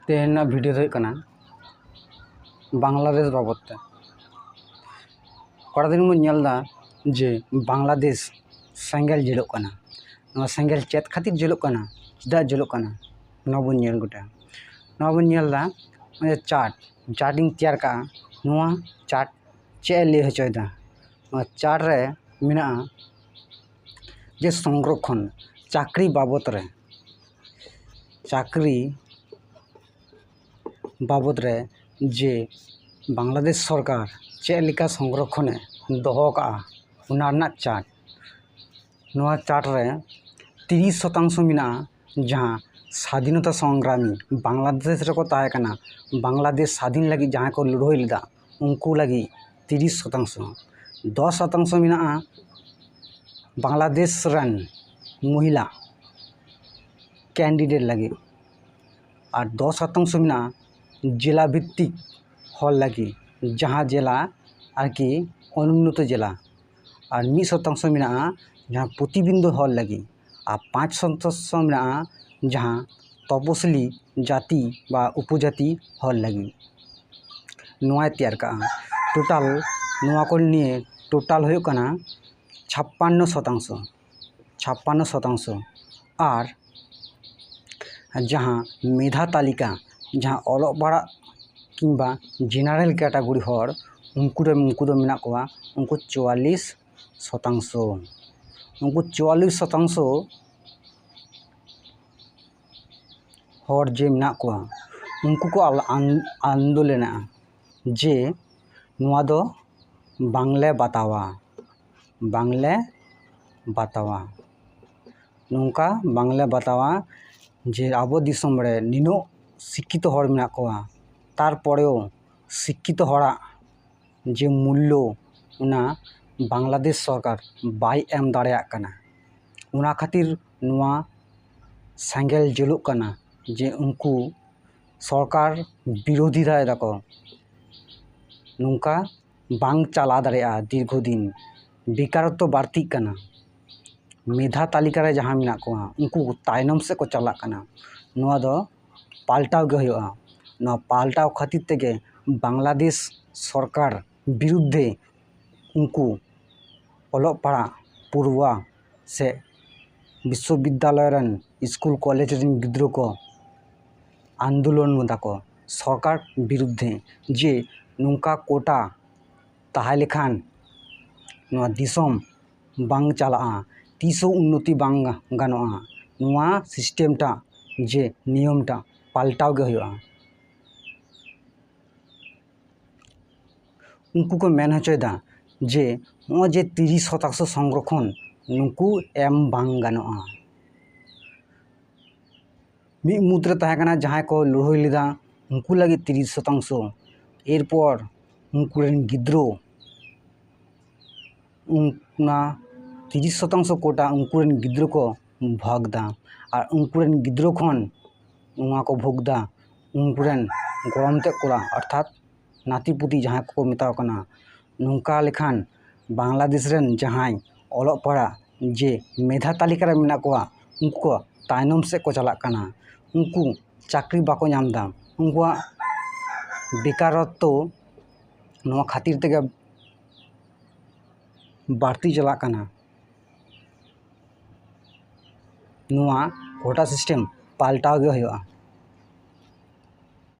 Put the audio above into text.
तेहना भिडियो दो कना बांग्लादेश बाबते कड़ा दिन बन नेलदा जे बांग्लादेश सेंगेल जलोग कना नवा सेंगेल चेत खातिर जलोग कना चेदा जलोग कना नवा बन नेल गोटा नवा बन नेलदा माने चार्टिंग तैयार का नवा चार्ट चे ले हचोयदा नवा चार्ट रे मेना जे संरक्षण चाकरी बाबत रे जे बांग्लादेश सरकार चे लेका संरक्षणे दोहो का उना रना चार्ट नवा चार्ट रे 30% मेना जहाँ स्वाधीनता संग्रामी बांग्लादेश रे को ताहे कना बांग्लादेश स्वाधीन लगी जहाँ को लड़ाई लेदा उनको लगी 30% 10% मेना बांग्लादेश रन महिला कैंडिडेट लगी और 10% मेना जिला भित्तिक हल लगी जहाँ जिला और कि अनुन्नत जिला और 1% मेना जहाँ प्रतिबिंदु हल लगी और 5% मेना जहाँ तपसली जाति बा उपजाति हल लगी नवा तैयार का टोटाल नवा को निये टोटाल हो कना 56% और जहाँ मेधा तालिका जहाँ अलग बड़ा किंबा जेनारेल कैटागरी हर उनको मेना कोआ उनको 44% उनको 44% हर जे मेना कोआ उनको को आंदोलन जे नुआ दो बांग्ले बतावा नौका बांग्ले बतावा जे आबो दिसम रे निनो शिक्षित हर मेना कोआ तारपरेও शिक्षित हरा जे मूल्य उना बांग्लादेश सरकार बाय एम दाड़ेया कना उना खातिर नुआ सेंगेल जलोग कना जे उनको सरकार विरोधी दाय को नौका बांग चला दाड़ेया दीर्घदिन बेकारत्व बाड़ती कना मेधा तालिका रे जहाँ मेना को उनको तायनम से को चला कना नुआ दो पाल्टाव गे होयोआ ना पाल्टाव खातिर तेगे बांग्लादेश सरकार विरुद्धे उनको अलग पड़ा पूर्वा से विश्वविद्यालय रन स्कूल कॉलेज रन गिद्रो को आंदोलन मुदा को सरकार विरुद्धे जे नुका कोटा ताहे लेखान नुआ दिसम बांग चला तीसो उन्नति बांग गानोआ नुआ सिस्टेम टा जे नियम टा पाल्टाव गे होयोआ उनको को मेन हचोयदा जे वो जे 30% संरक्षण नुकु एम बांग गानोआ मी मुद्रे ताहे कना जहाँ को लड़ाई लेदा उनको लगी 30% एरपर उनको रेन गिद्रो उना 30% कोटा उनको रेन गिद्रो को भागदा और उनको रेन गिद्रो खन उना को भोगदा उनको रेन गरमते कोड़ा अर्थात नातीपुती जहाँ को मेता कना नौका लेखान बांग्लादेश रेन जहाँ अलग पड़ा जे मेधा तालिका रे मेना कोआ उनको तायनम से को चला कना उनको चाकरी बाको नामदा उनको बेकारत्व नवा खातिर तेगे बाड़ती चला कना नवा कोटा सिस्टेम पाल्टाव गे होयोआ।